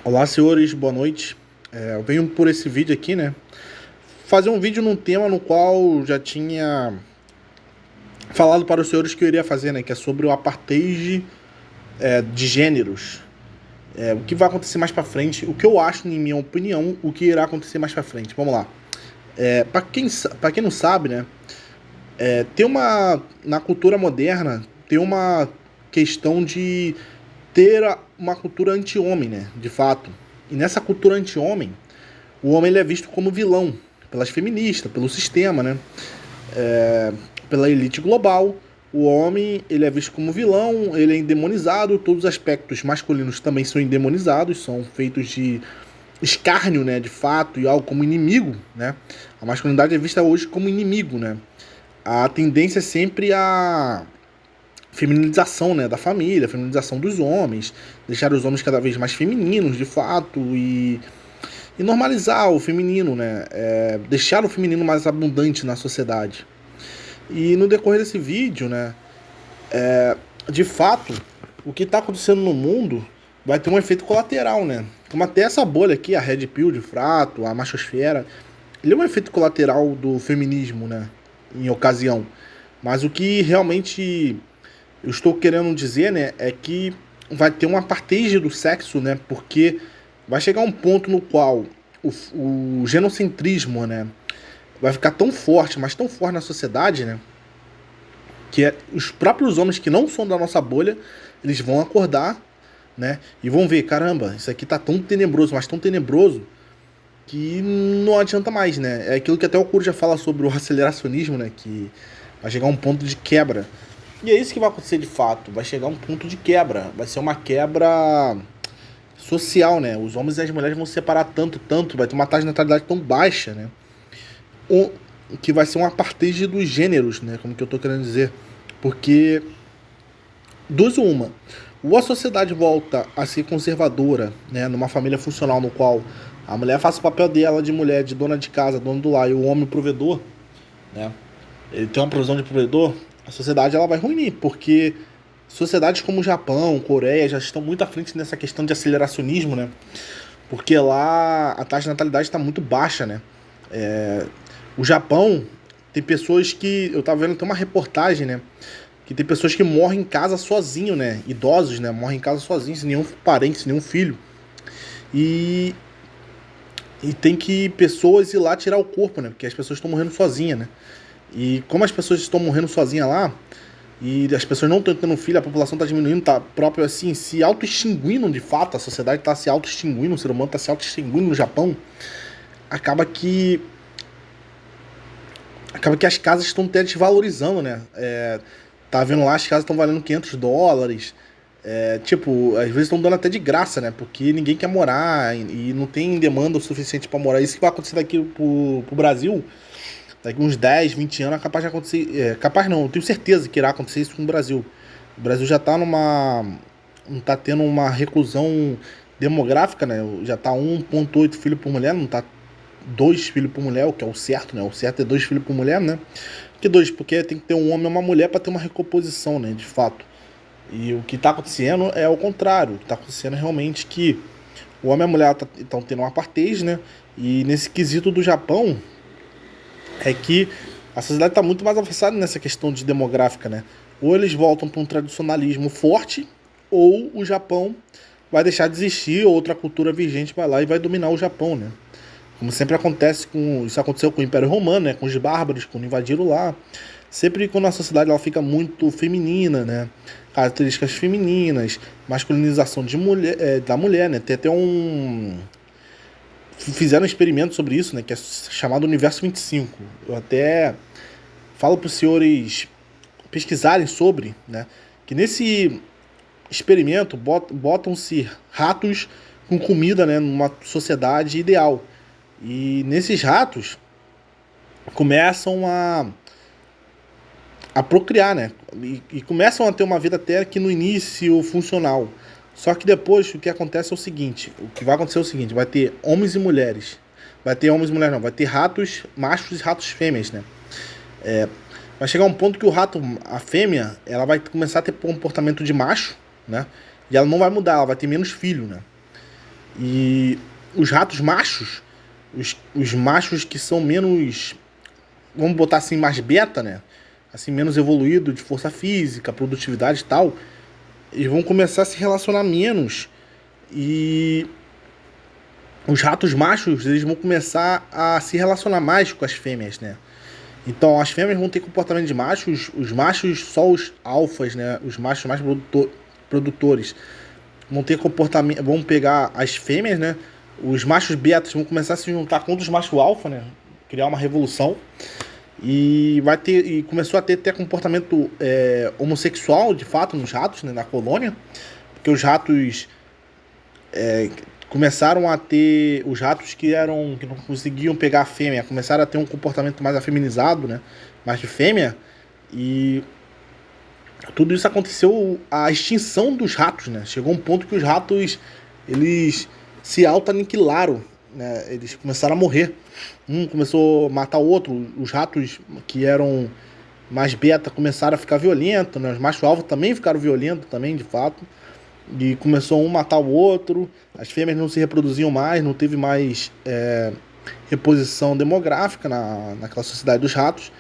Olá, senhores, boa noite. Eu venho por esse vídeo aqui, né? Fazer um vídeo num tema no qual já tinha falado para os senhores que eu iria fazer, né? Que é sobre o apartheid de gêneros. O que vai acontecer mais pra frente, o que eu acho, em minha opinião, o que irá acontecer mais pra frente. Vamos lá. Para quem não sabe, né? Tem na cultura moderna, tem uma questão de ter uma cultura anti-homem, né? De fato. E nessa cultura anti-homem, o homem ele é visto como vilão pelas feministas, pelo sistema, né? Pela elite global. O homem ele é visto como vilão, ele é endemonizado, todos os aspectos masculinos também são endemonizados, são feitos de escárnio, né, de fato, e algo como inimigo, né? A masculinidade é vista hoje como inimigo, né? A tendência é sempre a femininização, né, da família, a femininização dos homens, deixar os homens cada vez mais femininos, de fato, e normalizar o feminino, né? Deixar o feminino mais abundante na sociedade. E no decorrer desse vídeo, né? De fato, o que está acontecendo no mundo vai ter um efeito colateral, né? Como até essa bolha aqui, a Red Pill de Frato, a machosfera, ele é um efeito colateral do feminismo, né? Em ocasião. Mas o que realmente eu estou querendo dizer, né? É que vai ter uma apartheid do sexo, né? Porque vai chegar um ponto no qual o genocentrismo, né, vai ficar tão forte, mas tão forte na sociedade, né, que os próprios homens que não são da nossa bolha, eles vão acordar, né, e vão ver, caramba, isso aqui tá tão tenebroso, mas tão tenebroso, que não adianta mais, né. É aquilo que até o Curo já fala sobre o aceleracionismo, né, que vai chegar um ponto de quebra. E é isso que vai acontecer de fato, vai chegar um ponto de quebra, vai ser uma quebra social, né? Os homens e as mulheres vão se separar tanto, vai ter uma taxa de natalidade tão baixa, né? Que vai ser um apartheid dos gêneros, né? Como que eu tô querendo dizer. Porque, duas uma, ou a sociedade volta a ser conservadora, né? Numa família funcional no qual a mulher faz o papel dela de mulher, de dona de casa, dono do lar, e o homem provedor, né? Ele tem uma provisão de provedor, a sociedade ela vai ruir, porque sociedades como o Japão, Coreia já estão muito à frente nessa questão de aceleracionismo, né? Porque lá a taxa de natalidade está muito baixa, né? O Japão tem pessoas que eu tava vendo, tem uma reportagem, né? Que tem pessoas que morrem em casa sozinho, né? Idosos, né? Morrem em casa sozinhos, sem nenhum parente, sem nenhum filho. E tem que pessoas ir lá tirar o corpo, né? Porque as pessoas estão morrendo sozinhas, né? E como as pessoas estão morrendo sozinhas lá, e as pessoas não estão tendo filho, a população está diminuindo, está próprio assim, se auto-extinguindo de fato, a sociedade está se auto-extinguindo, o ser humano está se auto-extinguindo no Japão, acaba que as casas estão até desvalorizando, né? Tá vendo lá, as casas estão valendo US$ 500, tipo, às vezes estão dando até de graça, né? Porque ninguém quer morar e não tem demanda o suficiente para morar. Isso que vai acontecer daqui pro Brasil. Daqui uns 10, 20 anos é capaz de acontecer. Capaz não, eu tenho certeza que irá acontecer isso com o Brasil. O Brasil já tá numa. Não tá tendo uma reclusão demográfica, né? Já tá 1,8 filho por mulher, não tá 2 filhos por mulher, o que é o certo, né? O certo é 2 filhos por mulher, né? Que dois? Porque tem que ter um homem e uma mulher para ter uma recomposição, né? De fato. E o que tá acontecendo é o contrário. O que tá acontecendo é realmente que o homem e a mulher estão tendo um apartheid, né? E nesse quesito do Japão, é que a sociedade está muito mais avançada nessa questão de demográfica, né? Ou eles voltam para um tradicionalismo forte, ou o Japão vai deixar de existir, ou outra cultura vigente vai lá e vai dominar o Japão, né? Como sempre acontece com... Isso aconteceu com o Império Romano, né? Com os bárbaros, quando invadiram lá. Sempre quando a sociedade ela fica muito feminina, né? Características femininas, masculinização de mulher, da mulher, né? Tem até fizeram um experimento sobre isso, né, que é chamado Universo 25. Eu até falo para os senhores pesquisarem sobre, né, que nesse experimento botam-se ratos com comida, né, numa sociedade ideal. E nesses ratos começam a procriar, né, e começam a ter uma vida até que no início funcional. Só que depois o que acontece é o seguinte, o que vai acontecer é o seguinte, vai ter homens e mulheres. Vai ter homens e mulheres não, vai ter ratos machos e ratos fêmeas, né? Vai chegar um ponto que a fêmea, ela vai começar a ter comportamento de macho, né? E ela não vai mudar, ela vai ter menos filho, né? E os ratos machos, os machos que são menos, vamos botar assim, mais beta, né? Assim, menos evoluído de força física, produtividade e tal, eles vão começar a se relacionar menos. E os ratos machos, eles vão começar a se relacionar mais com as fêmeas, né? Então as fêmeas vão ter comportamento de machos, os machos, só os alfas, né? Os machos mais produtores vão ter comportamento, vão pegar as fêmeas, né? Os machos betas vão começar a se juntar contra os machos alfa, né? Criar uma revolução. E vai ter, e começou a ter até comportamento homossexual, de fato, nos ratos, né? Na colônia. Porque os ratos começaram a ter, os ratos que não conseguiam pegar a fêmea, começaram a ter um comportamento mais afeminizado, né? Mais de fêmea. E tudo isso aconteceu, a extinção dos ratos, né? Chegou um ponto que os ratos, eles se auto-aniquilaram, né? Eles começaram a morrer. Um começou a matar o outro. Os ratos que eram mais beta começaram a ficar violentos, né? Os machos alfa também ficaram violentos também, de fato. E começou um a matar o outro. As fêmeas não se reproduziam mais, não teve mais reposição demográfica naquela sociedade dos ratos.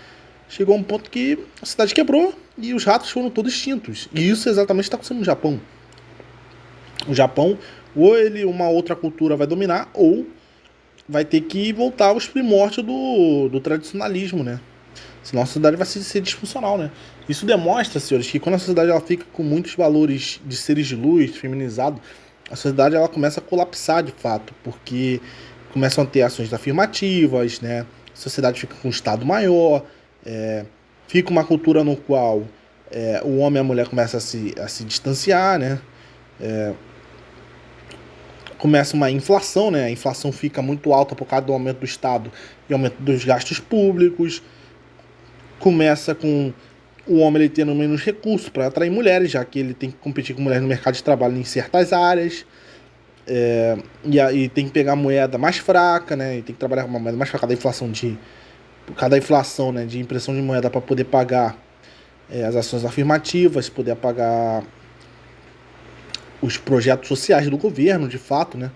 Chegou um ponto que a cidade quebrou e os ratos foram todos extintos. E isso exatamente está acontecendo no Japão. O Japão, ou uma outra cultura vai dominar, ou vai ter que voltar aos primórdios do tradicionalismo, né? Senão a sociedade vai ser disfuncional, né? Isso demonstra, senhores, que quando a sociedade ela fica com muitos valores de seres de luz, feminizado, a sociedade ela começa a colapsar de fato, porque começam a ter ações afirmativas, né? A sociedade fica com um estado maior, fica uma cultura no qual o homem e a mulher começam a se distanciar, né? Começa uma inflação, né? A inflação fica muito alta por causa do aumento do Estado e aumento dos gastos públicos. Começa com o homem ele tendo menos recursos para atrair mulheres, já que ele tem que competir com mulheres no mercado de trabalho em certas áreas. E aí tem que pegar a moeda mais fraca, né? E tem que trabalhar com uma moeda mais fraca por causa da inflação, né? De impressão de moeda para poder pagar as ações afirmativas, poder pagar os projetos sociais do governo, de fato, né?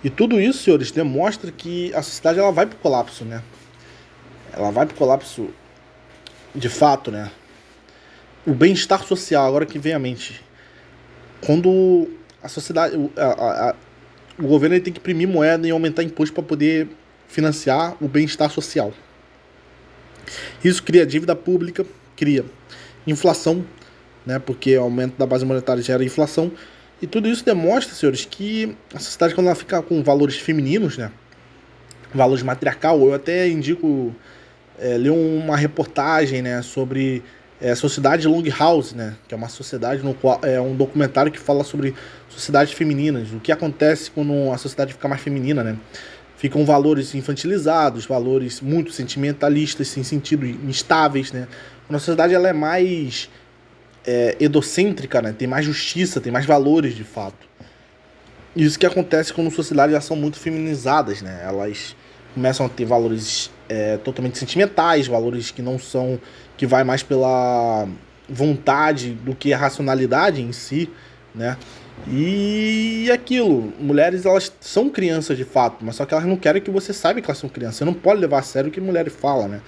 E tudo isso, senhores, demonstra que a sociedade ela vai para o colapso, né? Ela vai para o colapso de fato, né? O bem-estar social, agora que vem à mente. Quando a sociedade, o governo ele tem que imprimir moeda e aumentar imposto para poder financiar o bem-estar social. Isso cria dívida pública, cria inflação, né? Porque o aumento da base monetária gera inflação. E tudo isso demonstra, senhores, que a sociedade, quando ela fica com valores femininos, né? Valores matriarcal, eu até indico ler uma reportagem, né, sobre a sociedade Longhouse, né, que é uma sociedade no qual um documentário que fala sobre sociedades femininas, o que acontece quando a sociedade fica mais feminina, né? Ficam valores infantilizados, valores muito sentimentalistas, sem sentido, instáveis, né? Quando a sociedade ela é mais egocêntrica, né? Tem mais justiça, tem mais valores, de fato. Isso que acontece quando sociedades já são muito feminizadas, né? Elas começam a ter valores totalmente sentimentais, valores que não são, que vai mais pela vontade do que a racionalidade em si, né? E aquilo, mulheres elas são crianças de fato, mas só que elas não querem que você saiba que elas são crianças. Você não pode levar a sério o que mulheres falam, né?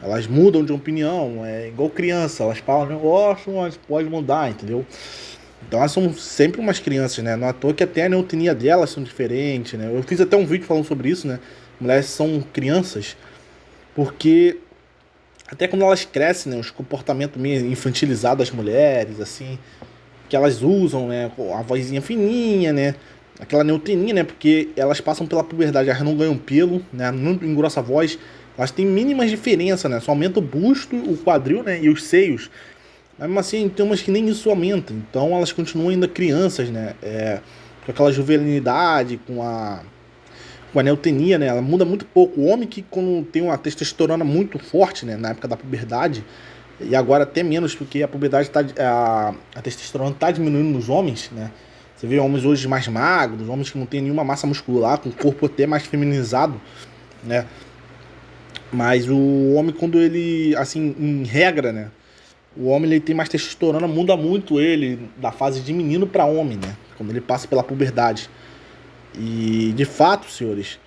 Elas mudam de opinião, é igual criança, elas falam negócio, mas pode mudar, entendeu? Então elas são sempre umas crianças, né? Não é à toa que até a neotinia delas são diferentes, né? Eu fiz até um vídeo falando sobre isso, né? Mulheres são crianças, porque até quando elas crescem, né? Os comportamentos meio infantilizados das mulheres, assim, que elas usam, né? A vozinha fininha, né? Aquela neotinia, né? Porque elas passam pela puberdade, elas não ganham pelo, né? Não engrossa a voz, elas têm mínimas diferenças, né? Só aumenta o busto, o quadril, né? E os seios. Mas mesmo assim, tem umas que nem isso aumenta. Então elas continuam ainda crianças, né? Com aquela juvenilidade, com a neotenia, né? Ela muda muito pouco. O homem que quando tem uma testosterona muito forte, né? Na época da puberdade, e agora até menos, porque a puberdade a testosterona está diminuindo nos homens, né? Você vê homens hoje mais magros, homens que não tem nenhuma massa muscular, com o corpo até mais feminizado, né? Mas o homem, quando ele, assim, em regra, né? o homem ele tem mais testosterona, muda muito ele da fase de menino para homem, né? Quando ele passa pela puberdade. E de fato, senhores,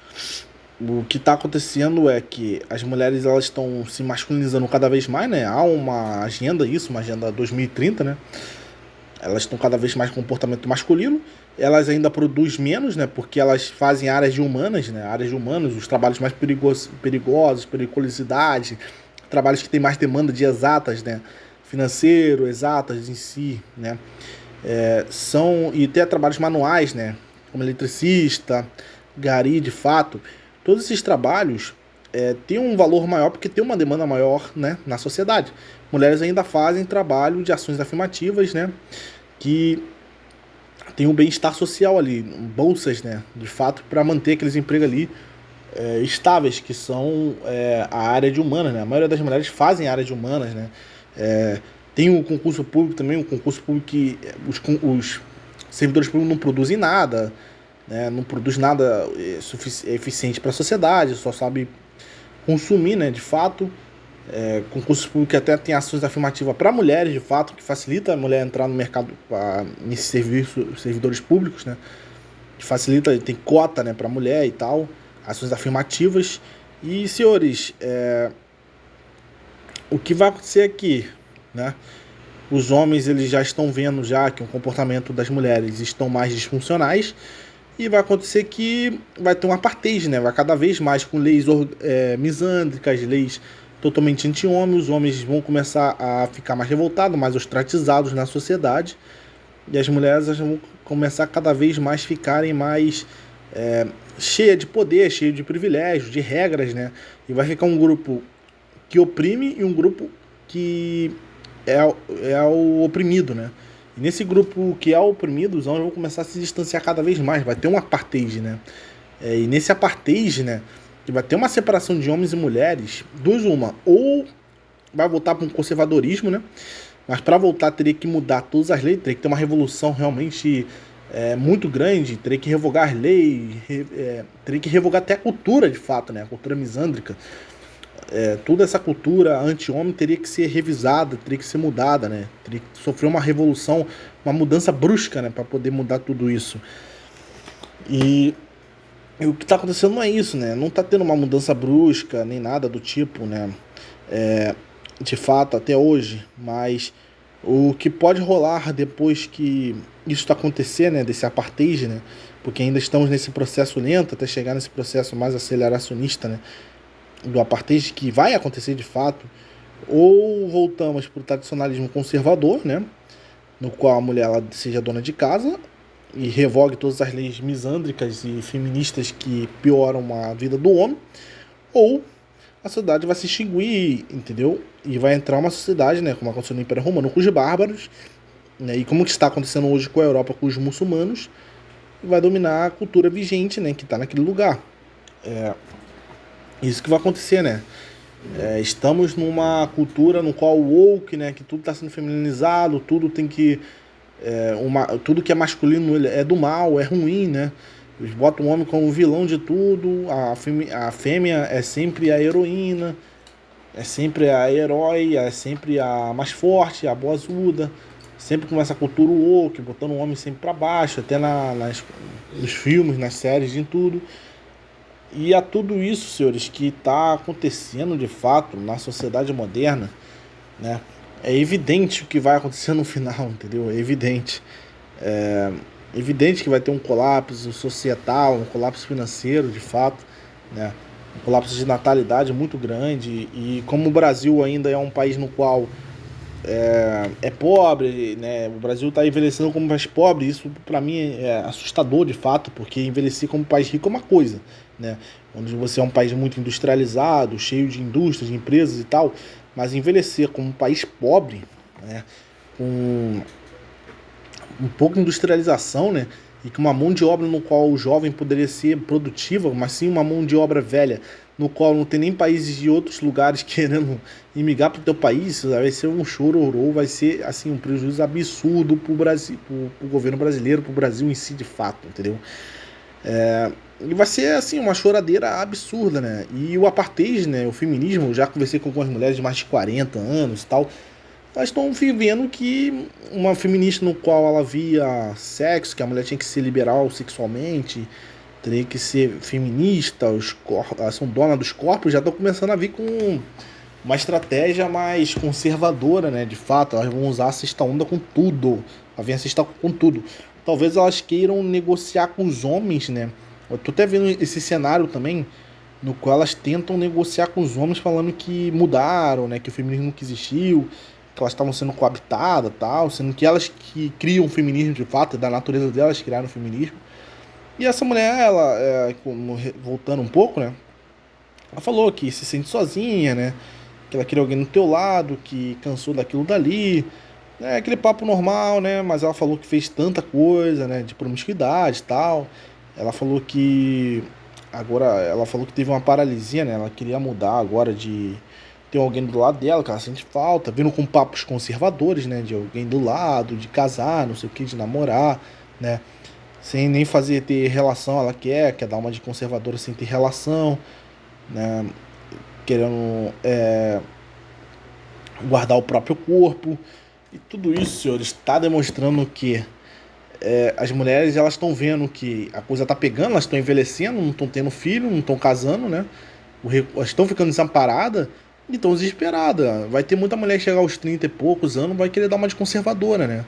o que está acontecendo é que as mulheres elas estão se masculinizando cada vez mais, né? Há uma agenda isso, uma agenda 2030, né? Elas estão cada vez mais com comportamento masculino. Elas ainda produzem menos, né? Porque elas fazem áreas de humanas, né? Áreas de humanos, os trabalhos mais perigosos, periculosidade, trabalhos que têm mais demanda de exatas, né? Financeiro, exatas em si, né? E até trabalhos manuais, né? Como eletricista, gari, de fato. Todos esses trabalhos têm um valor maior porque tem uma demanda maior, né, na sociedade. Mulheres ainda fazem trabalho de ações afirmativas, né? Que tem um bem-estar social ali, bolsas, né? De fato, para manter aqueles empregos ali estáveis, que são a área de humanas, né? A maioria das mulheres fazem área de humanas, né? Tem o concurso público também, um concurso público que os servidores públicos não produzem nada, né? Não produz nada eficiente para a sociedade, só sabe consumir, né? De fato, concurso público que até tem ações afirmativas para mulheres, de fato, que facilita a mulher entrar no mercado nesses servidores públicos, né? Que facilita, tem cota, né, para mulher e tal, ações afirmativas. E, senhores, o que vai acontecer aqui, né? Os homens eles já estão vendo já que o comportamento das mulheres estão mais disfuncionais e vai acontecer que vai ter um apartheid, né? Vai cada vez mais com leis misândricas, leis totalmente anti-homem, os homens vão começar a ficar mais revoltados, mais ostracizados na sociedade e as mulheres vão começar a cada vez mais ficarem mais cheia de poder, cheia de privilégios, de regras, né? E vai ficar um grupo que oprime e um grupo que é o oprimido, né? E nesse grupo que é o oprimido, os homens vão começar a se distanciar cada vez mais, vai ter um apartheid, né? E nesse apartheid, né, vai ter uma separação de homens e mulheres, ou vai voltar para um conservadorismo, né? Mas para voltar teria que mudar todas as leis, teria que ter uma revolução realmente muito grande, teria que revogar as leis, teria que revogar até a cultura de fato, né? A cultura misândrica. Toda essa cultura anti-homem teria que ser revisada, teria que ser mudada, né? Teria que sofrer uma revolução, uma mudança brusca, né? Para poder mudar tudo isso. E o que está acontecendo não é isso, né? Não está tendo uma mudança brusca, nem nada do tipo, né? De fato, até hoje. Mas o que pode rolar depois que isso está acontecer, né? Desse apartheid, né? Porque ainda estamos nesse processo lento, até chegar nesse processo mais aceleracionista, né? Do apartheid, que vai acontecer de fato, ou voltamos para o tradicionalismo conservador, né, no qual a mulher ela seja dona de casa e revogue todas as leis misândricas e feministas que pioram a vida do homem, ou a sociedade vai se extinguir, entendeu? E vai entrar uma sociedade, né, como aconteceu no Império Romano com os bárbaros, né, e como que está acontecendo hoje com a Europa com os muçulmanos, vai dominar a cultura vigente, né, que está naquele lugar. Isso que vai acontecer, né? Estamos numa cultura no qual o woke, né? Que tudo está sendo feminizado, tudo tem que... tudo que é masculino é do mal, é ruim, né? Eles botam o homem como vilão de tudo, a fêmea é sempre a heroína, é sempre a herói, é sempre a mais forte, a boazuda, sempre com essa cultura woke, botando o homem sempre para baixo, até nos filmes, nas séries, em tudo. E a tudo isso, senhores, que está acontecendo de fato na sociedade moderna, né? É evidente o que vai acontecer no final, entendeu? É evidente. Evidente que vai ter um colapso societal, um colapso financeiro, de fato, né? Um colapso de natalidade muito grande. E como o Brasil ainda é um país no qual é pobre, né? O Brasil está envelhecendo como um país pobre. Isso para mim é assustador de fato, porque envelhecer como um país rico é uma coisa, né? Onde você é um país muito industrializado, cheio de indústrias, de empresas e tal, mas envelhecer como um país pobre, né? Com um pouco de industrialização, né? E com uma mão de obra no qual o jovem poderia ser produtiva, mas sim uma mão de obra velha, no qual não tem nem países de outros lugares querendo imigrar para o teu país, vai ser um chororô, vai ser assim um prejuízo absurdo para o Brasil, para o governo brasileiro, para o Brasil em si de fato, entendeu? E vai ser assim uma choradeira absurda, né? E o apartheid, né? O feminismo, já conversei com algumas mulheres de mais de 40 anos e tal, elas estão vivendo que uma feminista no qual ela via sexo, que a mulher tinha que ser liberal sexualmente, teria que ser feminista, elas são donas dos corpos, já estão começando a vir com uma estratégia mais conservadora, né? De fato, elas vão usar a sexta onda com tudo. Ela vem a sexta com tudo. Talvez elas queiram negociar com os homens, né? Eu tô até vendo esse cenário também, no qual elas tentam negociar com os homens falando que mudaram, né? Que o feminismo nunca existiu, que elas estavam sendo coabitadas e tal, sendo que elas que criam o feminismo de fato, da natureza delas criaram o feminismo. E essa mulher, ela, voltando um pouco, né? Ela falou que se sente sozinha, né? Que ela queria alguém no teu lado, que cansou daquilo dali. É aquele papo normal, né? Mas ela falou que fez tanta coisa, né? De promiscuidade e tal. Ela falou que... Agora, ela falou que teve uma paralisia, né? Ela queria mudar agora de ter alguém do lado dela, que ela sente falta. Vindo com papos conservadores, né? De alguém do lado, de casar, não sei o que, de namorar, né? Sem nem fazer ter relação, ela quer dar uma de conservadora sem ter relação, né? Querendo guardar o próprio corpo. E tudo isso, senhores, está demonstrando que as mulheres elas estão vendo que a coisa está pegando, elas estão envelhecendo, não estão tendo filho, não estão casando, né? Elas estão ficando desamparadas e estão desesperadas. Vai ter muita mulher que chegar aos 30 e poucos anos vai querer dar uma de conservadora, né?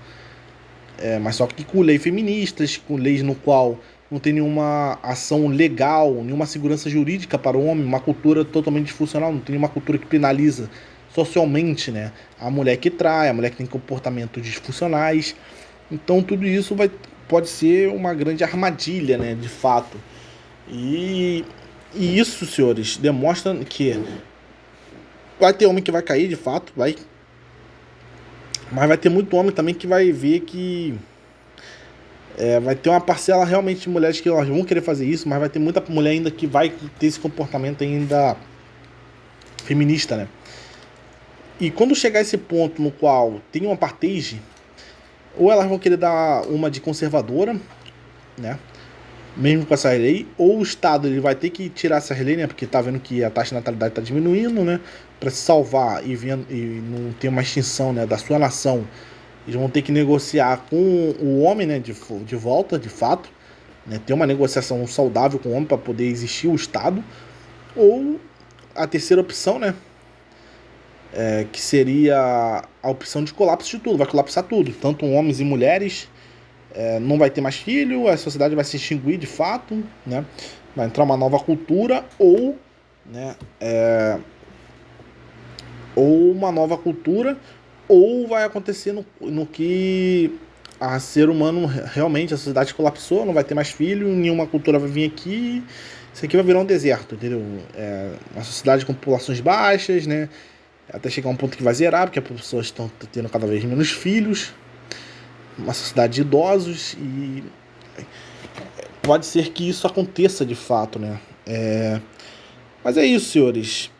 Mas só que com leis feministas, com leis no qual não tem nenhuma ação legal, nenhuma segurança jurídica para o homem, uma cultura totalmente disfuncional, não tem nenhuma cultura que penaliza socialmente, né? A mulher que trai, a mulher que tem comportamentos disfuncionais. Então tudo isso pode ser uma grande armadilha, né? De fato. E isso, senhores, demonstra que vai ter homem que vai cair, de fato, vai. Mas vai ter muito homem também que vai ver que vai ter uma parcela realmente de mulheres que elas vão querer fazer isso, mas vai ter muita mulher ainda que vai ter esse comportamento ainda feminista, né? E quando chegar esse ponto no qual tem uma apartheid, ou elas vão querer dar uma de conservadora, né? Mesmo com essa lei, ou o Estado ele vai ter que tirar essa lei, né? Porque tá vendo que a taxa de natalidade tá diminuindo, né? Para se salvar e não ter uma extinção, né, da sua nação, eles vão ter que negociar com o homem, né, de volta, de fato, né? Ter uma negociação saudável com o homem para poder existir o Estado. Ou a terceira opção, né? Que seria a opção de colapso de tudo, vai colapsar tudo, tanto homens e mulheres, não vai ter mais filho, a sociedade vai se extinguir de fato, né? Vai entrar uma nova cultura, ou, né, ou uma nova cultura, ou vai acontecer no que a ser humano realmente, a sociedade colapsou, não vai ter mais filho, nenhuma cultura vai vir aqui, isso aqui vai virar um deserto, entendeu? Uma sociedade com populações baixas, né? Até chegar um ponto que vai zerar, porque as pessoas estão tendo cada vez menos filhos, uma sociedade de idosos, e pode ser que isso aconteça de fato, né? Mas é isso, senhores.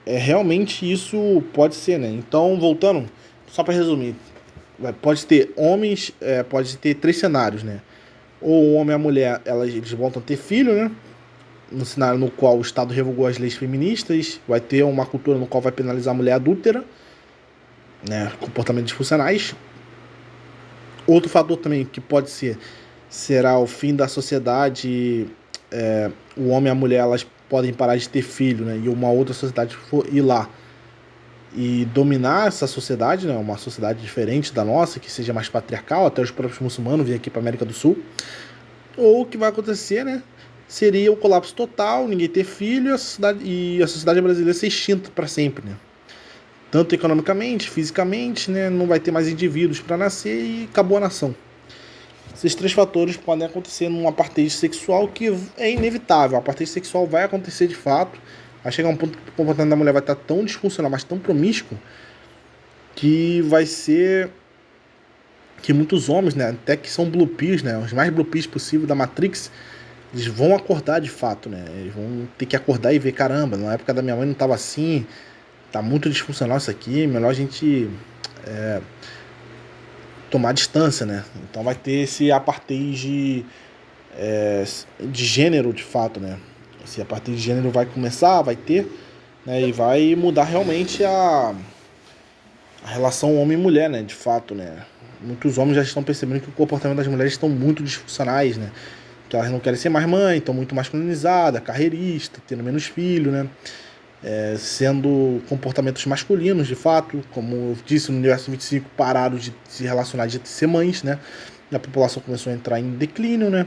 Realmente isso pode ser, né? Então, voltando, só para resumir, pode ter homens, pode ter três cenários, né? Ou o homem e a mulher, eles voltam a ter filho, né? No cenário no qual o Estado revogou as leis feministas, vai ter uma cultura no qual vai penalizar a mulher adúltera, né, comportamentos disfuncionais. Outro fator também que pode ser, será o fim da sociedade, o homem e a mulher elas podem parar de ter filho, né, e uma outra sociedade for ir lá e dominar essa sociedade, né, uma sociedade diferente da nossa, que seja mais patriarcal, até os próprios muçulmanos virem aqui para a América do Sul. Ou o que vai acontecer, né, seria o colapso total, ninguém ter filho e a sociedade brasileira ser extinta para sempre, né? Tanto economicamente, fisicamente, né? Não vai ter mais indivíduos para nascer e acabou a nação. Esses três fatores podem acontecer num apartheid sexual que é inevitável. O apartheid sexual vai acontecer de fato. Vai chegar um ponto que o comportamento da mulher vai estar tão disfuncional, mas tão promíscuo, que vai ser que muitos homens, né? Até que são blue pills, né? Os mais blue pills possível da Matrix, eles vão acordar de fato, né? Eles vão ter que acordar e ver, caramba, na época da minha mãe não tava assim, tá muito disfuncional isso aqui, melhor a gente tomar distância, né? Então vai ter esse apartheid de gênero, de fato, né? Esse apartheid de gênero vai começar, vai ter, né? E vai mudar realmente a relação homem-mulher, né? De fato, né? Muitos homens já estão percebendo que o comportamento das mulheres estão muito disfuncionais, né? Que elas não querem ser mais mãe, estão muito masculinizadas, carreirista, tendo menos filho, né? Sendo comportamentos masculinos, de fato, como eu disse, no universo 25, pararam de se relacionar, de ser mães, né? E a população começou a entrar em declínio, né?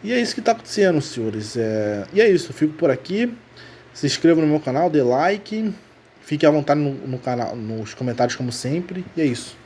E é isso que está acontecendo, senhores. E é isso, eu fico por aqui. Se inscreva no meu canal, dê like, fique à vontade no canal, nos comentários, como sempre. E é isso.